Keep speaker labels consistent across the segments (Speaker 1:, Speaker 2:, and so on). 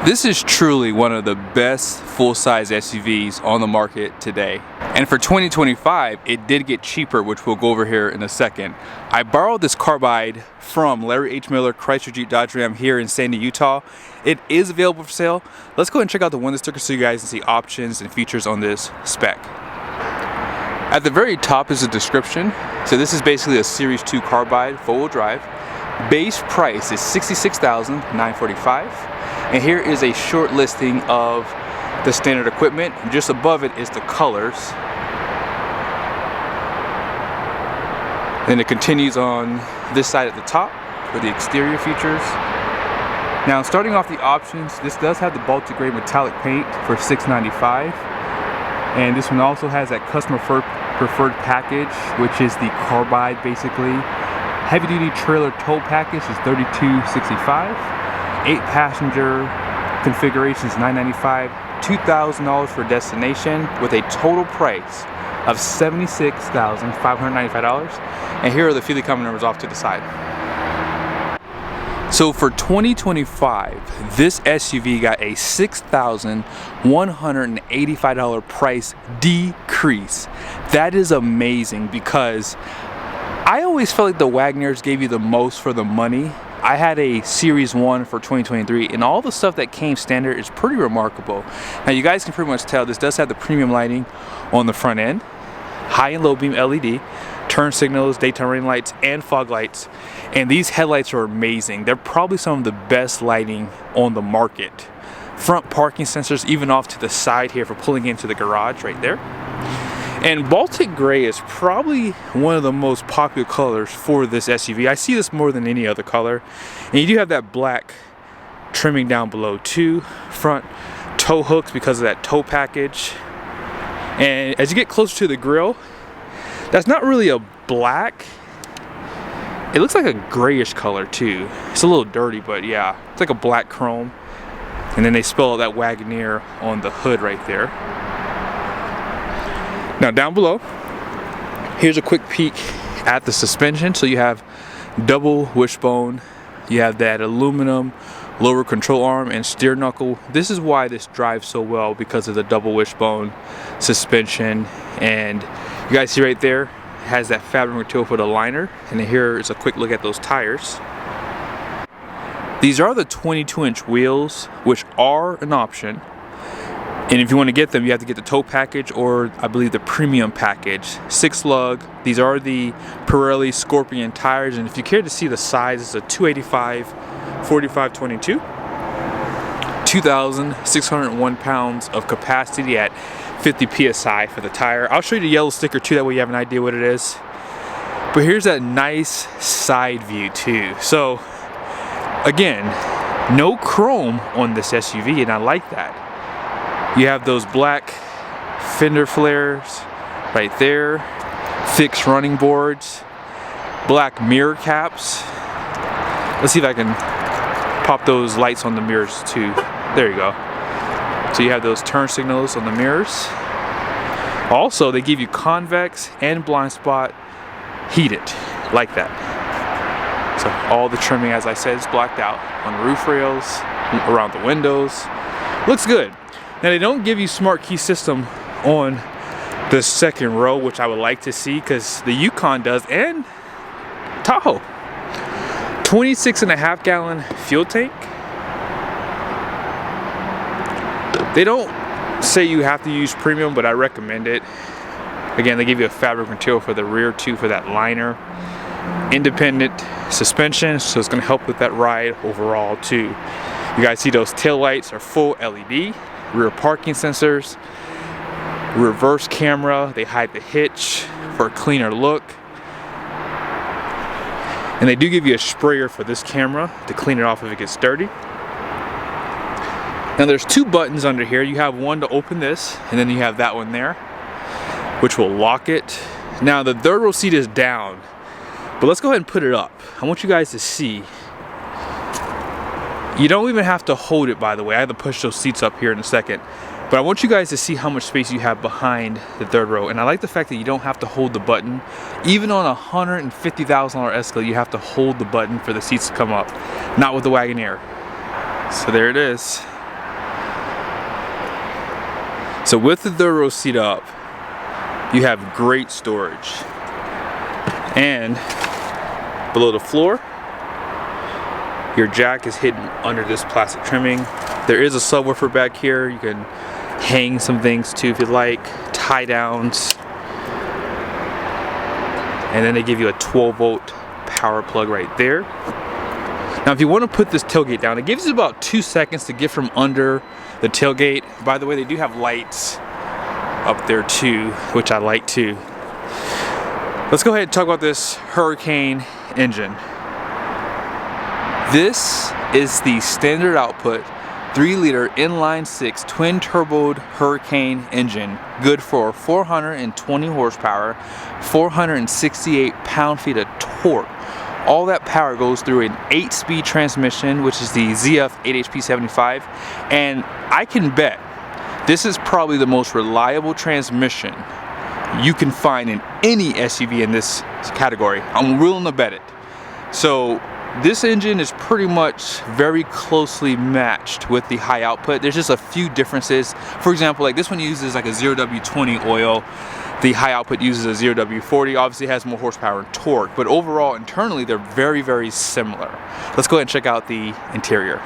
Speaker 1: This is truly one of the best full-size SUVs on the market today. And for 2025, it did get cheaper, which we'll go over here in a second. I borrowed this Carbide from Larry H. Miller Chrysler Jeep Dodge Ram here in Sandy, Utah. It is available for sale. Let's go ahead and check out the window sticker so you guys can see options and features on this spec. At the very top is a description. So this is basically a Series 2 Carbide, four-wheel drive. Base price is $66,945. And here is a short listing of the standard equipment. Just above it is the colors. Then it continues on this side at the top for the exterior features. Now, starting off the options, this does have the Baltic Gray metallic paint for $695. And this one also has that customer preferred package, which is the Carbide basically. Heavy duty trailer tow package is $3265. 8-passenger configuration is $995. $2,000 for destination with a total price of $76,595. And here are the few comment numbers off to the side. So for 2025, this SUV got a $6,185 price decrease. That is amazing because I always felt like the Wagoneers gave you the most for the money. I had a Series 1 for 2023 and all the stuff that came standard is pretty remarkable. Now you guys can pretty much tell this does have the premium lighting on the front end, high and low beam LED, turn signals, daytime running lights, and fog lights. And these headlights are amazing. They're probably some of the best lighting on the market. Front parking sensors even off to the side here for pulling into the garage right there. And Baltic Gray is probably one of the most popular colors for this SUV. I see this more than any other color. And you do have that black trimming down below too. Front tow hooks because of that tow package. And as you get closer to the grille, that's not really a black. It looks like a grayish color too. It's a little dirty, but yeah, it's like a black chrome. And then they spell out that Wagoneer on the hood right there. Now down below, here's a quick peek at the suspension. So you have double wishbone, you have that aluminum lower control arm and steer knuckle. This is why this drives so well, because of the double wishbone suspension. And you guys see right there, it has that fabric material for the liner. And then here is a quick look at those tires. These are the 22-inch wheels, which are an option. And if you want to get them, you have to get the tow package or I believe the premium package. 6 lug. These are the Pirelli Scorpion tires. And if you care to see the size, it's a 285 45/22. 2,601 pounds of capacity at 50 psi for the tire. I'll show you the yellow sticker too, that way you have an idea what it is. But here's that nice side view too. So again, no chrome on this SUV, and I like that. You have those black fender flares right there, fixed running boards, black mirror caps. Let's see if I can pop those lights on the mirrors too. There you go. So you have those turn signals on the mirrors. Also, they give you convex and blind spot heated, like that. So all the trimming, as I said, is blacked out on the roof rails, around the windows. Looks good. Now they don't give you smart key system on the second row, which I would like to see because the Yukon does, and Tahoe. 26.5 gallon fuel tank. They don't say you have to use premium, but I recommend it. Again, they give you a fabric material for the rear too, for that liner. Independent suspension, so it's going to help with that ride overall too. You guys see those tail lights are full LED. Rear parking sensors, reverse camera, they hide the hitch for a cleaner look. And they do give you a sprayer for this camera to clean it off if it gets dirty. Now there's 2 buttons under here. You have one to open this, and then you have that one there, which will lock it. Now the third row seat is down, but let's go ahead and put it up. I want you guys to see. You don't even have to hold it, by the way. I have to push those seats up here in a second. But I want you guys to see how much space you have behind the third row. And I like the fact that you don't have to hold the button. Even on a $150,000 Escalade, you have to hold the button for the seats to come up. Not with the Wagoneer. So there it is. So with the third row seat up, you have great storage. And below the floor, your jack is hidden under this plastic trimming. There is a subwoofer back here. You can hang some things too if you like, tie downs. And then they give you a 12-volt power plug right there. Now if you want to put this tailgate down, it gives you about 2 seconds to get from under the tailgate. By the way, they do have lights up there too, which I like too. Let's go ahead and talk about this Hurricane engine. This is the standard output 3-liter inline-6 twin-turboed Hurricane engine, good for 420 horsepower, 468 pound-feet of torque. All that power goes through an 8-speed transmission, which is the ZF 8HP75, and I can bet this is probably the most reliable transmission you can find in any SUV in this category. I'm willing to bet it. So this engine is pretty much very closely matched with the high output. There's just a few differences. For example, like this one uses like a 0W20 oil. The high output uses a 0W40. Obviously it has more horsepower and torque, but overall internally they're very, very similar. Let's go ahead and check out the interior.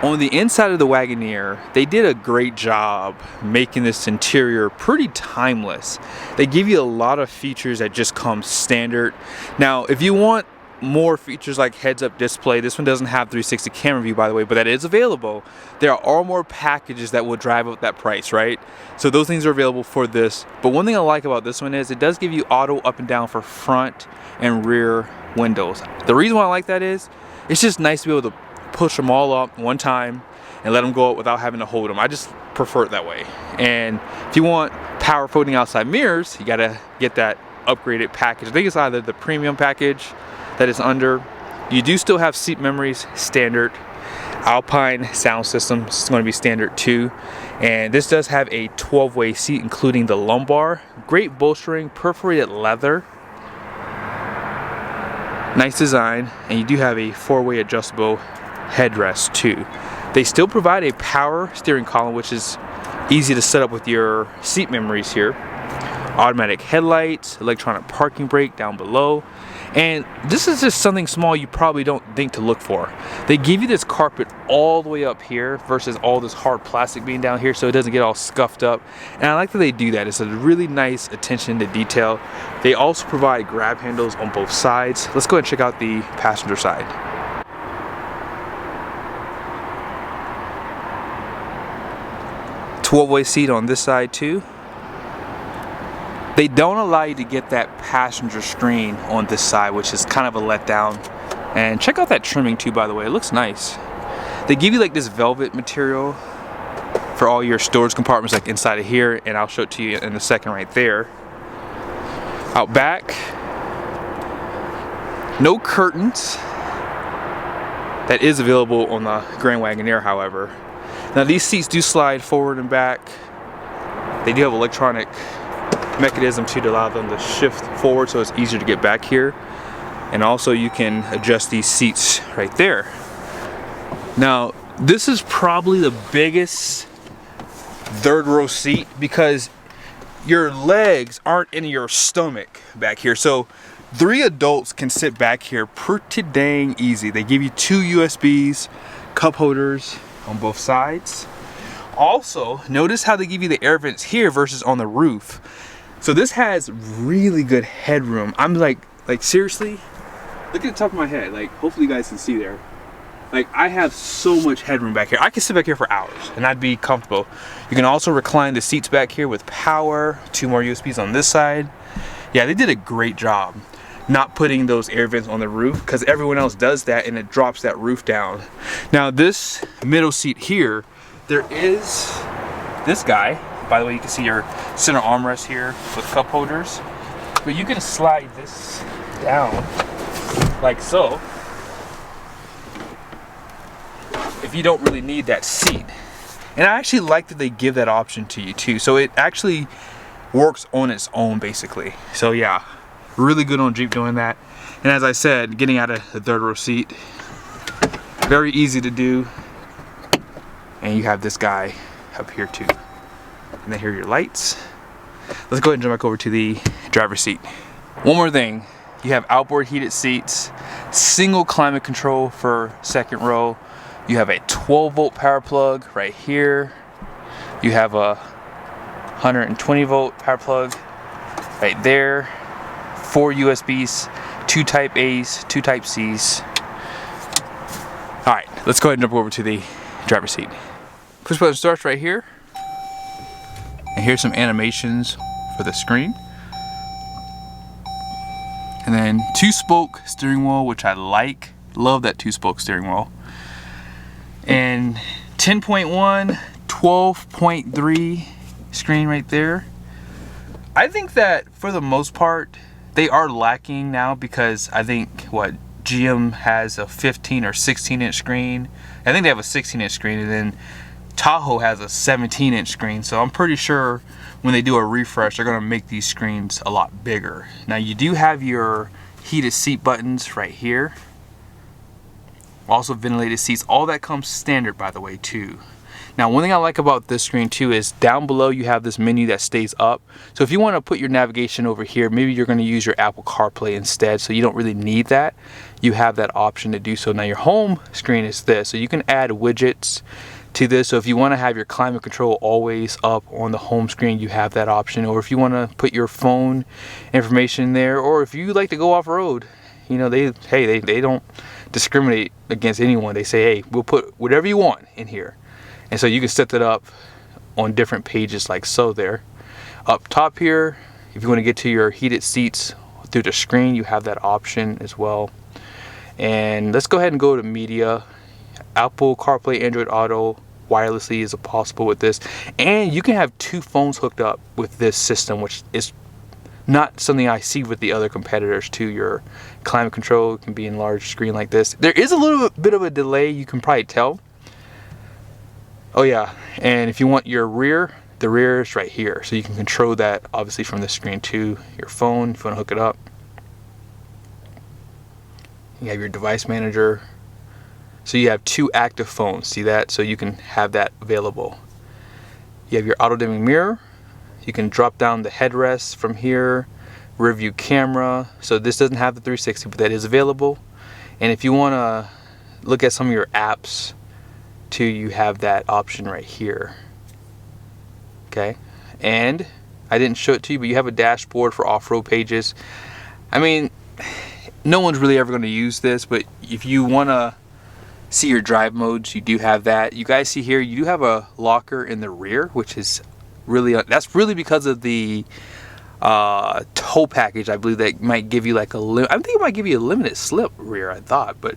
Speaker 1: On the inside of the Wagoneer, they did a great job making this interior pretty timeless. They give you a lot of features that just come standard. Now, if you want more features like heads-up display, this one doesn't have 360 camera view, by the way, but that is available. There are more packages that will drive up that price, right? So those things are available for this. But one thing I like about this one is it does give you auto up and down for front and rear windows. The reason why I like that is it's just nice to be able to push them all up one time and let them go up without having to hold them. I just prefer it that way. And if you want power folding outside mirrors, you gotta get that upgraded package. I think it's either the premium package that is under. You do still have seat memories standard. Alpine sound system is going to be standard too. And this does have a 12-way seat including the lumbar. Great bolstering, perforated leather. Nice design, and you do have a 4-way adjustable headrest too. They still provide a power steering column, which is easy to set up with your seat memories here. Automatic headlights, electronic parking brake down below. And this is just something small you probably don't think to look for. They give you this carpet all the way up here versus all this hard plastic being down here, so it doesn't get all scuffed up. And I like that they do that. It's a really nice attention to detail. They also provide grab handles on both sides. Let's go ahead and check out the passenger side. 12-way seat on this side too. They don't allow you to get that passenger screen on this side, which is kind of a letdown. And check out that trimming too, by the way. It looks nice. They give you like this velvet material for all your storage compartments, like inside of here, and I'll show it to you in a second right there. Out back, no curtains. That is available on the Grand Wagoneer, however. Now these seats do slide forward and back. They do have electronic mechanism to allow them to shift forward, so it's easier to get back here. And also you can adjust these seats right there. Now this is probably the biggest third row seat because your legs aren't in your stomach back here, so 3 adults can sit back here pretty dang easy. They give you 2 USBs, cup holders on both sides. Also, notice how they give you the air vents here versus on the roof. So this has really good headroom. I'm like seriously, look at the top of my head. Like, hopefully you guys can see there. Like, I have so much headroom back here. I can sit back here for hours and I'd be comfortable. You can also recline the seats back here with power, 2 more USBs on this side. Yeah, they did a great job not putting those air vents on the roof, because everyone else does that and it drops that roof down. Now this middle seat here, there is this guy. By the way, you can see your center armrest here with cup holders, but you can slide this down like so if you don't really need that seat. And I actually like that they give that option to you too, so it actually works on its own basically. So yeah, really good on Jeep doing that. And as I said, getting out of the third row seat, very easy to do. And you have this guy up here too. And then here are your lights. Let's go ahead and jump back over to the driver's seat. One more thing, you have outboard heated seats, single climate control for second row. You have a 12-volt power plug right here. You have a 120-volt power plug right there. 4 USBs, 2 Type A's, 2 Type C's. All right, let's go ahead and jump over to the driver's seat. Push button starts right here. And here's some animations for the screen. And then 2-spoke steering wheel, which I like. Love that 2-spoke steering wheel. And 10.1, 12.3 screen right there. I think that for the most part, they are lacking now because I think what GM has a 15 or 16-inch screen. I think they have a 16-inch screen, and then Tahoe has a 17-inch screen. So I'm pretty sure when they do a refresh, they're gonna make these screens a lot bigger. Now you do have your heated seat buttons right here. Also ventilated seats. All that comes standard, by the way, too. Now, one thing I like about this screen too is down below you have this menu that stays up. So if you want to put your navigation over here, maybe you're going to use your Apple CarPlay instead, so you don't really need that. You have that option to do so. Now your home screen is this, so you can add widgets to this. So if you want to have your climate control always up on the home screen, you have that option. Or if you want to put your phone information there, or if you like to go off-road, you know, they don't discriminate against anyone. They say, hey, we'll put whatever you want in here. And so you can set that up on different pages like so there. Up top here, if you want to get to your heated seats through the screen, you have that option as well. And let's go ahead and go to media. Apple CarPlay, Android Auto, wirelessly is possible with this. And you can have 2 phones hooked up with this system, which is not something I see with the other competitors too. Your climate control can be in large screen like this. There is a little bit of a delay, you can probably tell. Oh yeah, and if you want your rear, the rear is right here. So you can control that obviously from the screen to your phone if you want to hook it up. You have your device manager. So you have 2 active phones, see that? So you can have that available. You have your auto dimming mirror. You can drop down the headrest from here, rear view camera. So this doesn't have the 360, but that is available. And if you want to look at some of your apps too, you have that option right here. Okay, and I didn't show it to you, but you have a dashboard for off-road pages. I mean, no one's really ever going to use this, but if you want to see your drive modes, you do have that. You guys see here, you do have a locker in the rear, which is really, that's really because of the tow package. I believe that might give you like I think it might give you a limited slip rear, I thought. But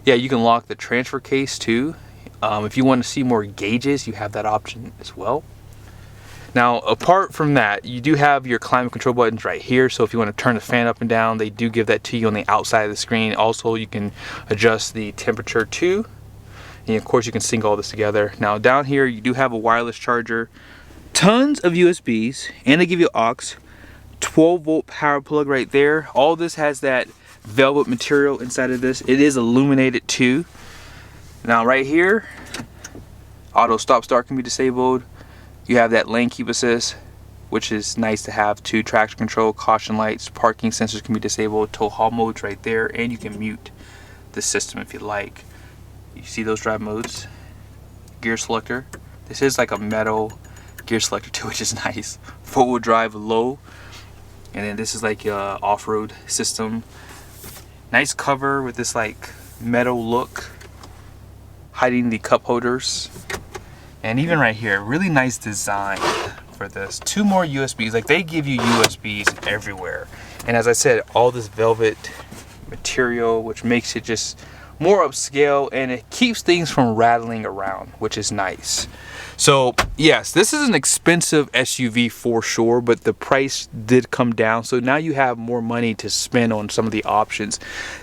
Speaker 1: yeah, you can lock the transfer case too. If you want to see more gauges, you have that option as well. Now, apart from that, you do have your climate control buttons right here. So if you want to turn the fan up and down, they do give that to you on the outside of the screen. Also, you can adjust the temperature too. And of course, you can sync all this together. Now, down here, you do have a wireless charger, tons of USBs, and they give you aux, 12-volt power plug right there. All this has that velvet material inside of this. It is illuminated too. Now, right here, auto stop start can be disabled. You have that lane keep assist, which is nice to have too. Traction control, caution lights, parking sensors can be disabled. Tow haul modes right there, and you can mute the system if you like. You see those drive modes. Gear selector. This is like a metal gear selector too, which is nice. 4-wheel drive low, and then this is like a off-road system. Nice cover with this like metal look, hiding the cup holders. And even right here, really nice design for this. 2 more USBs. Like, they give you USBs everywhere. And as I said, all this velvet material, which makes it just more upscale, and it keeps things from rattling around, which is nice. So yes, this is an expensive SUV for sure, but the price did come down. So now you have more money to spend on some of the options.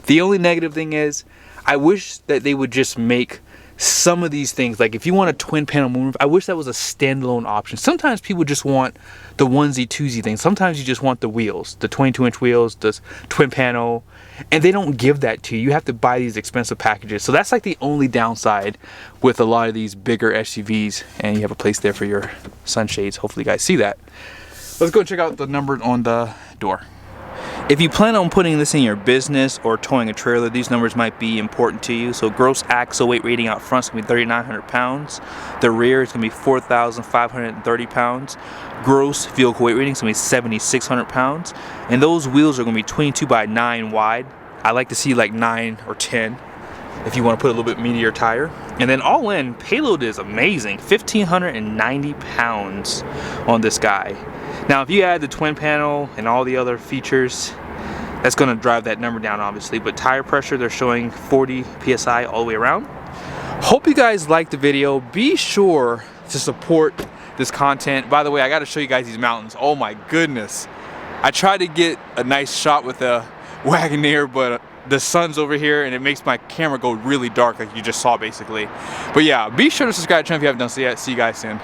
Speaker 1: The only negative thing is, I wish that they would just make some of these things, like if you want a twin panel moonroof, I wish that was a standalone option. Sometimes people just want the onesie twosie thing. Sometimes you just want the wheels, the 22-inch wheels, the twin panel, and they don't give that to you. You have to buy these expensive packages. So that's like the only downside with a lot of these bigger SUVs, and you have a place there for your sunshades. Hopefully you guys see that. Let's go check out the numbers on the door. If you plan on putting this in your business or towing a trailer, these numbers might be important to you. So gross axle weight rating out front is going to be 3,900 pounds. The rear is going to be 4,530 pounds. Gross vehicle weight rating is going to be 7,600 pounds. And those wheels are going to be 22 by 9 wide. I like to see like 9 or 10 if you want to put a little bit meatier tire. And then all in, payload is amazing. 1,590 pounds on this guy. Now if you add the twin panel and all the other features, that's going to drive that number down obviously, but tire pressure, they're showing 40 psi all the way around. Hope you guys liked the video. Be sure to support this content. By the way, I got to show you guys these mountains. Oh my goodness. I tried to get a nice shot with a Wagoneer, but the sun's over here and it makes my camera go really dark like you just saw basically. But yeah, be sure to subscribe to the channel if you haven't done so yet. See you guys soon.